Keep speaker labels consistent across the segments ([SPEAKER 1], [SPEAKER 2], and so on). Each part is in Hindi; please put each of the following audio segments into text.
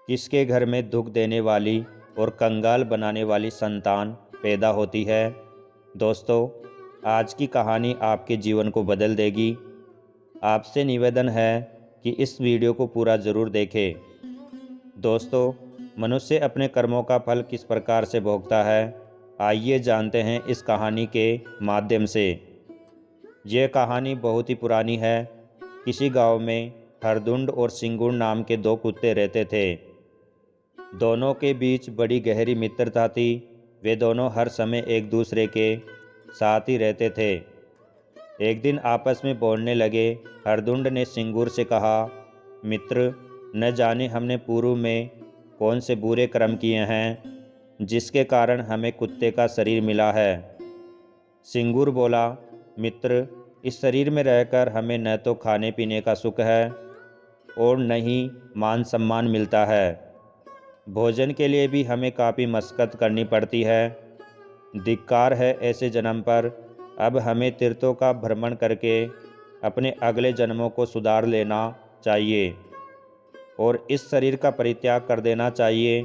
[SPEAKER 1] किसके घर में दुख देने वाली और कंगाल बनाने वाली संतान पैदा होती है। दोस्तों, आज की कहानी आपके जीवन को बदल देगी। आपसे निवेदन है कि इस वीडियो को पूरा ज़रूर देखें। दोस्तों, मनुष्य अपने कर्मों का फल किस प्रकार से भोगता है, आइए जानते हैं इस कहानी के माध्यम से। यह कहानी बहुत ही पुरानी है। किसी गांव में हरदुंड और सिंगुर नाम के दो कुत्ते रहते थे। दोनों के बीच बड़ी गहरी मित्रता थी। वे दोनों हर समय एक दूसरे के साथ ही रहते थे। एक दिन आपस में बोलने लगे। हरदुंड ने सिंगूर से कहा, मित्र, न जाने हमने पूर्व में कौन से बुरे कर्म किए हैं जिसके कारण हमें कुत्ते का शरीर मिला है। सिंगूर बोला, मित्र, इस शरीर में रहकर हमें न तो खाने पीने का सुख है और न ही मान सम्मान मिलता है। भोजन के लिए भी हमें काफ़ी मशक्क़त करनी पड़ती है। धिक्कार है ऐसे जन्म पर। अब हमें तीर्थों का भ्रमण करके अपने अगले जन्मों को सुधार लेना चाहिए और इस शरीर का परित्याग कर देना चाहिए।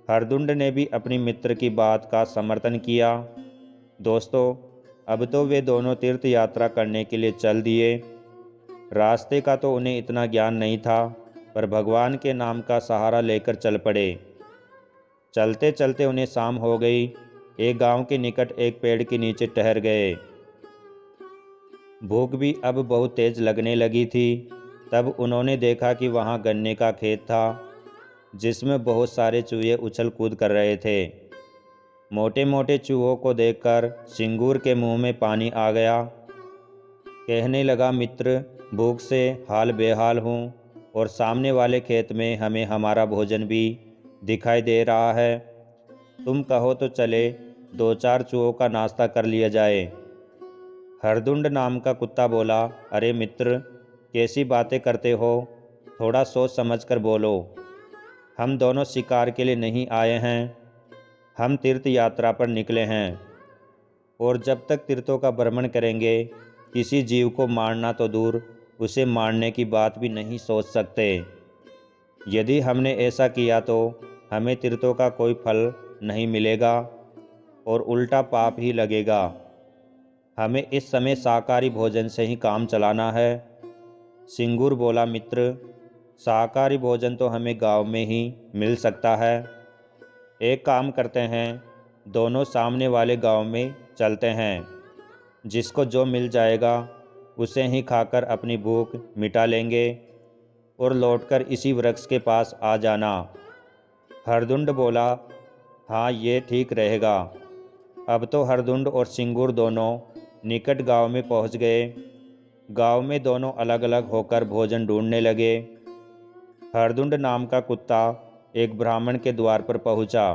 [SPEAKER 1] हरदुंड ने भी अपनी मित्र की बात का समर्थन किया। दोस्तों, अब तो वे दोनों तीर्थ यात्रा करने के लिए चल दिए। रास्ते का तो उन्हें इतना ज्ञान नहीं था, पर भगवान के नाम का सहारा लेकर चल पड़े। चलते चलते उन्हें शाम हो गई। एक गांव के निकट एक पेड़ के नीचे ठहर गए। भूख भी अब बहुत तेज लगने लगी थी। तब उन्होंने देखा कि वहां गन्ने का खेत था, जिसमें बहुत सारे चूहे उछल कूद कर रहे थे। मोटे मोटे चूहों को देखकर सिंगूर के मुंह में पानी आ गया। कहने लगा, मित्र, भूख से हाल बेहाल हूँ और सामने वाले खेत में हमें हमारा भोजन भी दिखाई दे रहा है। तुम कहो तो चले, दो चार चूहों का नाश्ता कर लिया जाए। हरदुंड नाम का कुत्ता बोला, अरे मित्र, कैसी बातें करते हो, थोड़ा सोच समझ कर बोलो। हम दोनों शिकार के लिए नहीं आए हैं, हम तीर्थ यात्रा पर निकले हैं और जब तक तीर्थों का भ्रमण करेंगे किसी जीव को मारना तो दूर, उसे मारने की बात भी नहीं सोच सकते। यदि हमने ऐसा किया तो हमें तीर्थों का कोई फल नहीं मिलेगा और उल्टा पाप ही लगेगा। हमें इस समय शाकाहारी भोजन से ही काम चलाना है। सिंगूर बोला, मित्र, शाकाहारी भोजन तो हमें गांव में ही मिल सकता है। एक काम करते हैं, दोनों सामने वाले गांव में चलते हैं। जिसको जो मिल जाएगा उसे ही खाकर अपनी भूख मिटा लेंगे और लौटकर इसी वृक्ष के पास आ जाना। हरदुंड बोला, हाँ, ये ठीक रहेगा। अब तो हरदुंड और सिंगूर दोनों निकट गांव में पहुंच गए। गांव में दोनों अलग अलग होकर भोजन ढूंढने लगे। हरदुंड नाम का कुत्ता एक ब्राह्मण के द्वार पर पहुंचा।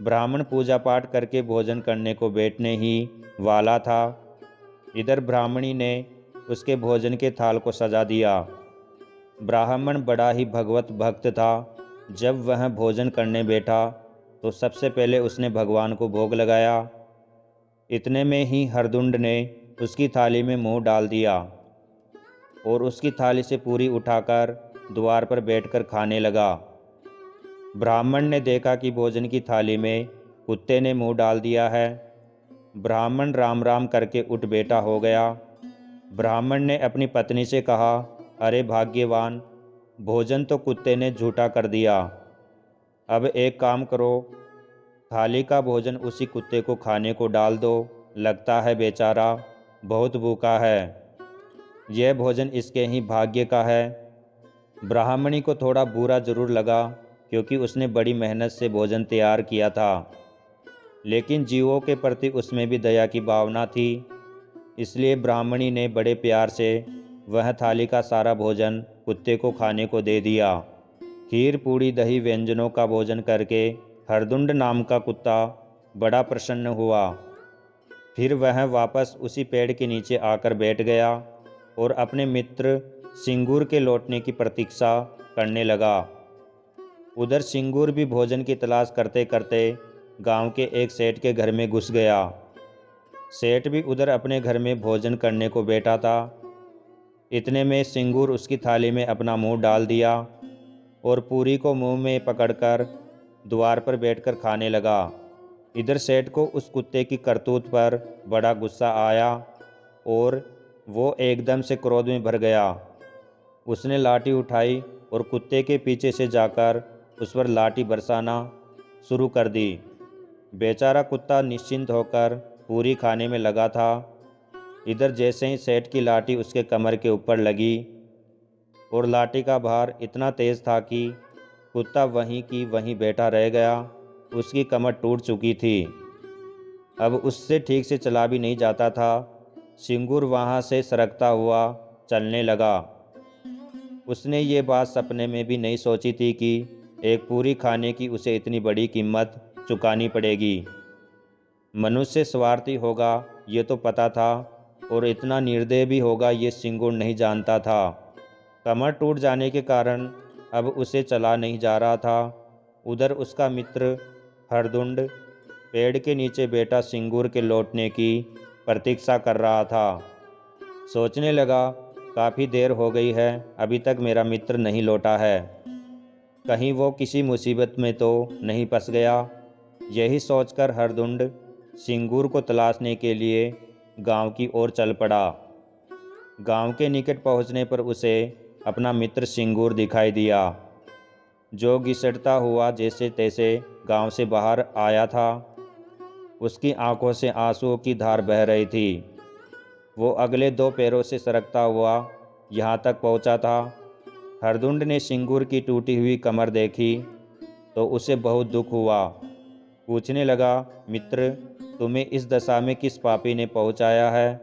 [SPEAKER 1] ब्राह्मण पूजा पाठ करके भोजन करने को बैठने ही वाला था। इधर ब्राह्मणी ने उसके भोजन के थाल को सजा दिया। ब्राह्मण बड़ा ही भगवत भक्त था। जब वह भोजन करने बैठा तो सबसे पहले उसने भगवान को भोग लगाया। इतने में ही हरदुंड ने उसकी थाली में मुंह डाल दिया और उसकी थाली से पूरी उठाकर द्वार पर बैठकर खाने लगा। ब्राह्मण ने देखा कि भोजन की थाली में कुत्ते ने मुंह डाल दिया है। ब्राह्मण राम राम करके उठ बैठा हो गया। ब्राह्मण ने अपनी पत्नी से कहा, अरे भाग्यवान, भोजन तो कुत्ते ने झूठा कर दिया। अब एक काम करो, थाली का भोजन उसी कुत्ते को खाने को डाल दो। लगता है बेचारा बहुत भूखा है। यह भोजन इसके ही भाग्य का है। ब्राह्मणी को थोड़ा बुरा जरूर लगा, क्योंकि उसने बड़ी मेहनत से भोजन तैयार किया था, लेकिन जीवों के प्रति उसमें भी दया की भावना थी। इसलिए ब्राह्मणी ने बड़े प्यार से वह थाली का सारा भोजन कुत्ते को खाने को दे दिया। खीर पूड़ी दही व्यंजनों का भोजन करके हरदुंड नाम का कुत्ता बड़ा प्रसन्न हुआ। फिर वह वापस उसी पेड़ के नीचे आकर बैठ गया और अपने मित्र सिंगूर के लौटने की प्रतीक्षा करने लगा। उधर सिंगूर भी भोजन की तलाश करते करते गांव के एक सेठ के घर में घुस गया। सेठ भी उधर अपने घर में भोजन करने को बैठा था। इतने में सिंगूर उसकी थाली में अपना मुंह डाल दिया। और पूरी को मुंह में पकड़कर द्वार पर बैठकर खाने लगा। इधर सेठ को उस कुत्ते की करतूत पर बड़ा गुस्सा आया और वो एकदम से क्रोध में भर गया। उसने लाठी उठाई और कुत्ते के पीछे से जाकर उस पर लाठी बरसाना शुरू कर दी। बेचारा कुत्ता निश्चिंत होकर पूरी खाने में लगा था। इधर जैसे ही सेठ की लाठी उसके कमर के ऊपर लगी और लाठी का भार इतना तेज था कि कुत्ता वहीं की वहीं बैठा रह गया। उसकी कमर टूट चुकी थी, अब उससे ठीक से चला भी नहीं जाता था। सिंगूर वहाँ से सरकता हुआ चलने लगा। उसने ये बात सपने में भी नहीं सोची थी कि एक पूरी खाने की उसे इतनी बड़ी कीमत चुकानी पड़ेगी। मनुष्य स्वार्थी होगा ये तो पता था, और इतना निर्दयी भी होगा ये सिंगूर नहीं जानता था। कमर टूट जाने के कारण अब उसे चला नहीं जा रहा था। उधर उसका मित्र हरदुंड पेड़ के नीचे बैठा सिंगूर के लौटने की प्रतीक्षा कर रहा था। सोचने लगा, काफ़ी देर हो गई है, अभी तक मेरा मित्र नहीं लौटा है, कहीं वो किसी मुसीबत में तो नहीं फंस गया। यही सोचकर हरदुंड सिंगूर को तलाशने के लिए गांव की ओर चल पड़ा। गांव के निकट पहुंचने पर उसे अपना मित्र सिंगूर दिखाई दिया, जो घिसटता हुआ जैसे तैसे गांव से बाहर आया था। उसकी आंखों से आंसुओं की धार बह रही थी। वो अगले 2 पैरों से सरकता हुआ यहाँ तक पहुँचा था। हरदुंड ने सिंगूर की टूटी हुई कमर देखी तो उसे बहुत दुख हुआ। पूछने लगा, मित्र, तुम्हें इस दशा में किस पापी ने पहुँचाया है?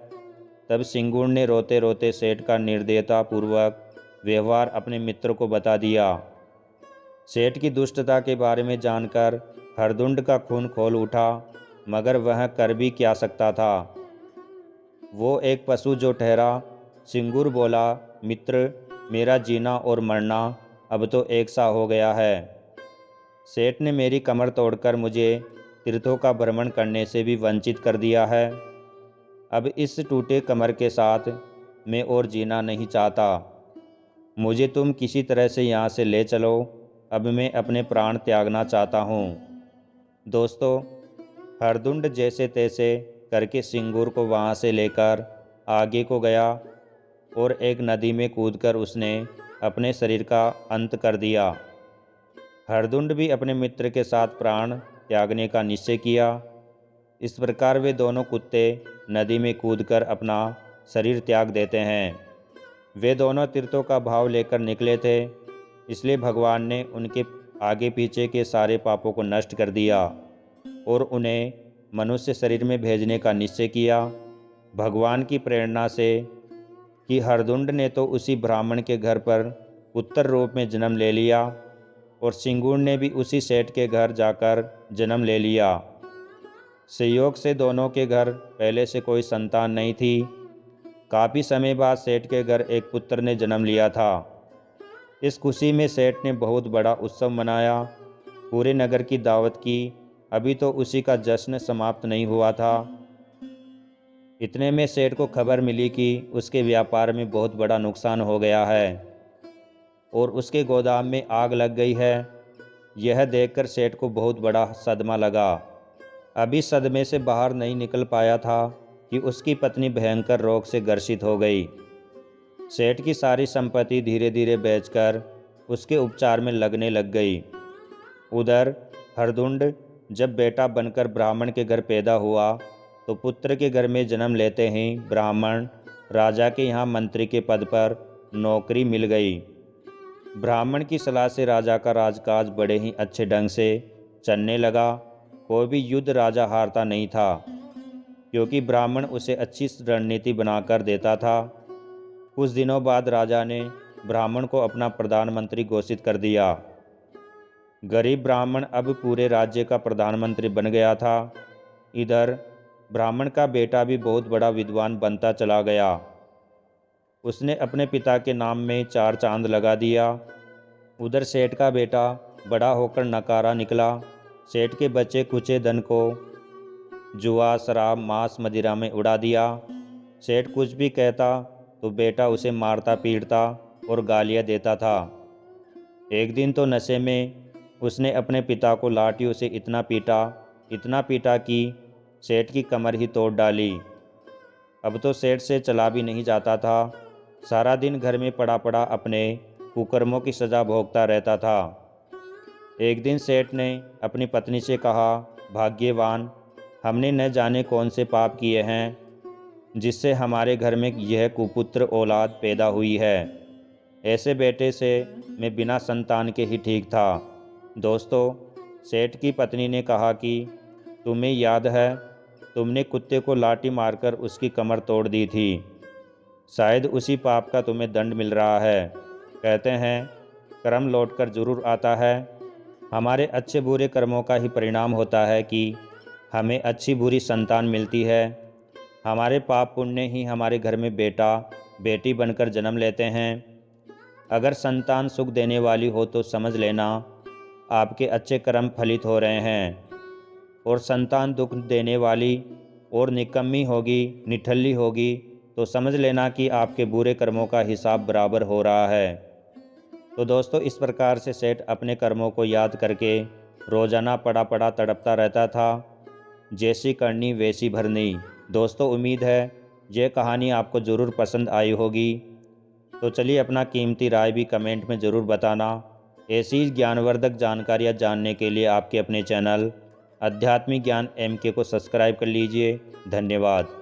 [SPEAKER 1] तब सिंगूर ने रोते रोते सेठ का निर्दयतापूर्वक व्यवहार अपने मित्र को बता दिया। सेठ की दुष्टता के बारे में जानकर हरदुंड का खून खौल उठा, मगर वह कर भी क्या सकता था। वो एक पशु जो ठहरा। सिंगूर बोला, मित्र, मेरा जीना और मरना अब तो एक सा हो गया है। सेठ ने मेरी कमर तोड़कर मुझे तीर्थों का भ्रमण करने से भी वंचित कर दिया है। अब इस टूटे कमर के साथ मैं और जीना नहीं चाहता। मुझे तुम किसी तरह से यहाँ से ले चलो, अब मैं अपने प्राण त्यागना चाहता हूँ। दोस्तों, हरदुंड जैसे तैसे करके सिंगूर को वहाँ से लेकर आगे को गया और एक नदी में कूदकर उसने अपने शरीर का अंत कर दिया। हरदुंड भी अपने मित्र के साथ प्राण त्यागने का निश्चय किया। इस प्रकार वे दोनों कुत्ते नदी में कूदकर अपना शरीर त्याग देते हैं। वे दोनों तीर्थों का भाव लेकर निकले थे, इसलिए भगवान ने उनके आगे पीछे के सारे पापों को नष्ट कर दिया और उन्हें मनुष्य शरीर में भेजने का निश्चय किया। भगवान की प्रेरणा से कि हरदुंड ने तो उसी ब्राह्मण के घर पर पुत्र रूप में जन्म ले लिया और सिंगूर ने भी उसी सेठ के घर जाकर जन्म ले लिया। संयोग से दोनों के घर पहले से कोई संतान नहीं थी। काफ़ी समय बाद सेठ के घर एक पुत्र ने जन्म लिया था। इस खुशी में सेठ ने बहुत बड़ा उत्सव मनाया, पूरे नगर की दावत की। अभी तो उसी का जश्न समाप्त नहीं हुआ था। इतने में सेठ को खबर मिली कि उसके व्यापार में बहुत बड़ा नुकसान हो गया है और उसके गोदाम में आग लग गई है। यह देखकर सेठ को बहुत बड़ा सदमा लगा। अभी सदमे से बाहर नहीं निकल पाया था कि उसकी पत्नी भयंकर रोग से ग्रसित हो गई। सेठ की सारी संपत्ति धीरे धीरे बेचकर उसके उपचार में लगने लग गई। उधर हरदुंड जब बेटा बनकर ब्राह्मण के घर पैदा हुआ तो पुत्र के घर में जन्म लेते ही ब्राह्मण राजा के यहाँ मंत्री के पद पर नौकरी मिल गई। ब्राह्मण की सलाह से राजा का राजकाज बड़े ही अच्छे ढंग से चलने लगा। कोई भी युद्ध राजा हारता नहीं था, क्योंकि ब्राह्मण उसे अच्छी रणनीति बनाकर देता था। कुछ दिनों बाद राजा ने ब्राह्मण को अपना प्रधानमंत्री घोषित कर दिया। गरीब ब्राह्मण अब पूरे राज्य का प्रधानमंत्री बन गया था। इधर ब्राह्मण का बेटा भी बहुत बड़ा विद्वान बनता चला गया। उसने अपने पिता के नाम में 4 चांद लगा दिया। उधर सेठ का बेटा बड़ा होकर नकारा निकला। सेठ के बच्चे कुचे धन को जुआ, शराब, मांस, मदिरा में उड़ा दिया। सेठ कुछ भी कहता तो बेटा उसे मारता पीटता और गालियाँ देता था। एक दिन तो नशे में उसने अपने पिता को लाठियों से इतना पीटा कि सेठ की कमर ही तोड़ डाली। अब तो सेठ से चला भी नहीं जाता था। सारा दिन घर में पड़ा पड़ा अपने कुकर्मों की सज़ा भोगता रहता था। एक दिन सेठ ने अपनी पत्नी से कहा, भाग्यवान, हमने न जाने कौन से पाप किए हैं जिससे हमारे घर में यह कुपुत्र औलाद पैदा हुई है। ऐसे बेटे से मैं बिना संतान के ही ठीक था। दोस्तों, सेठ की पत्नी ने कहा कि तुम्हें याद है, तुमने कुत्ते को लाठी मारकर उसकी कमर तोड़ दी थी। शायद उसी पाप का तुम्हें दंड मिल रहा है। कहते हैं कर्म लौटकर जरूर आता है। हमारे अच्छे बुरे कर्मों का ही परिणाम होता है कि हमें अच्छी बुरी संतान मिलती है। हमारे पाप पुण्य ही हमारे घर में बेटा बेटी बनकर जन्म लेते हैं। अगर संतान सुख देने वाली हो तो समझ लेना आपके अच्छे कर्म फलित हो रहे हैं, और संतान दुख देने वाली और निकम्मी होगी, निठल्ली होगी, तो समझ लेना कि आपके बुरे कर्मों का हिसाब बराबर हो रहा है। तो दोस्तों, इस प्रकार से सेठ अपने कर्मों को याद करके रोज़ाना पड़ा पड़ा तड़पता रहता था। जैसी करनी वैसी भरनी। दोस्तों, उम्मीद है यह कहानी आपको ज़रूर पसंद आई होगी। तो चलिए, अपना कीमती राय भी कमेंट में ज़रूर बताना। ऐसी ज्ञानवर्धक जानकारियाँ जानने के लिए आपके अपने चैनल आध्यात्मिक ज्ञान MK को सब्सक्राइब कर लीजिए। धन्यवाद।